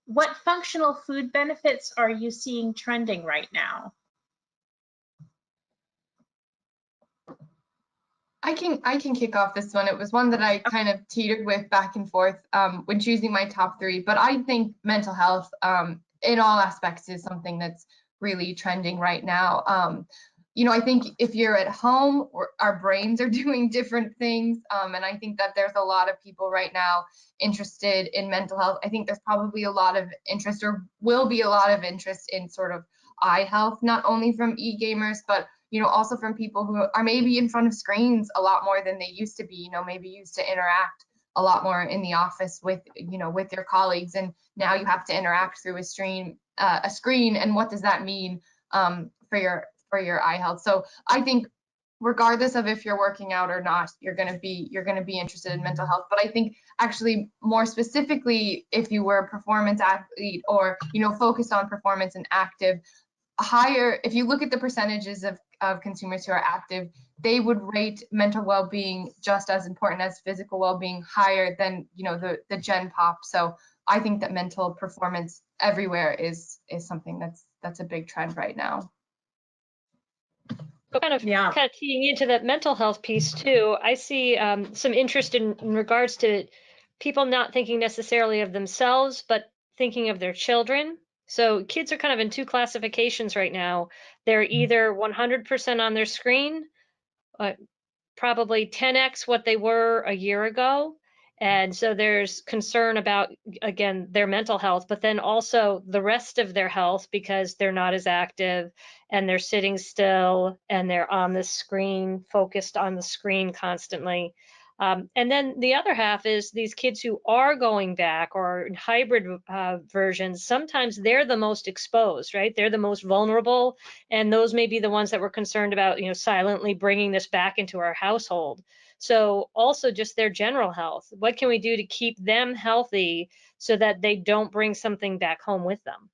What functional food benefits are you seeing trending right now? I can kick off this one. It was one that I kind of teetered with back and forth when choosing my top three. But I think mental health in all aspects is something that's really trending right now. You know, I think if you're at home, our brains are doing different things. And I think that there's a lot of people right now interested in mental health. I think there's probably a lot of interest, or will be a lot of interest, in sort of eye health, not only from e-gamers, but you know, also from people who are maybe in front of screens a lot more than they used to be, you know, maybe used to interact a lot more in the office with, you know, with your colleagues, and now you have to interact through a screen, and what does that mean for your eye health? So I think regardless of if you're working out or not, you're going to be interested in mental health. But I think actually more specifically, if you were a performance athlete, or, you know, focused on performance and active, higher, if you look at the percentages of consumers who are active, they would rate mental well-being just as important as physical well-being, higher than, you know, the gen pop. So I think that mental performance everywhere is something that's a big trend right now. Kind of keying into that mental health piece too, I see some interest in regards to people not thinking necessarily of themselves, but thinking of their children. So kids are kind of in two classifications right now. They're either 100% on their screen, probably 10x what they were a year ago. And so there's concern about, again, their mental health, but then also the rest of their health, because they're not as active and they're sitting still and they're on the screen, focused on the screen constantly. And then the other half is these kids who are going back, or hybrid versions. Sometimes they're the most exposed, right? They're the most vulnerable, and those may be the ones that we're concerned about, you know, silently bringing this back into our household. So also just their general health. What can we do to keep them healthy so that they don't bring something back home with them?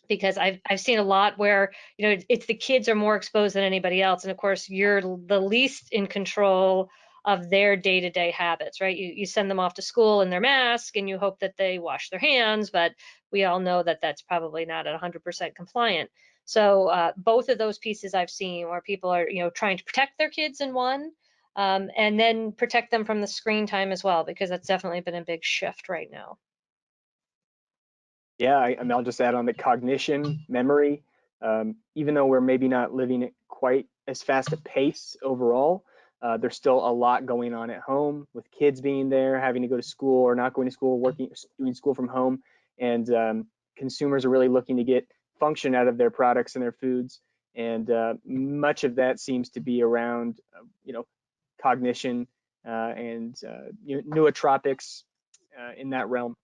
Because I've seen a lot where, you know, it's the kids are more exposed than anybody else, and of course you're the least in control of their day-to-day habits, right? You send them off to school in their mask and you hope that they wash their hands, but we all know that that's probably not at 100% compliant. So both of those pieces I've seen where people are, you know, trying to protect their kids in one, and then protect them from the screen time as well, because that's definitely been a big shift right now. Yeah, I mean, I'll just add on the cognition, memory. Even though we're maybe not living at quite as fast a pace overall, there's still a lot going on at home, with kids being there, having to go to school or not going to school, doing school from home. And consumers are really looking to get function out of their products and their foods. And much of that seems to be around, you know, cognition and nootropics in that realm.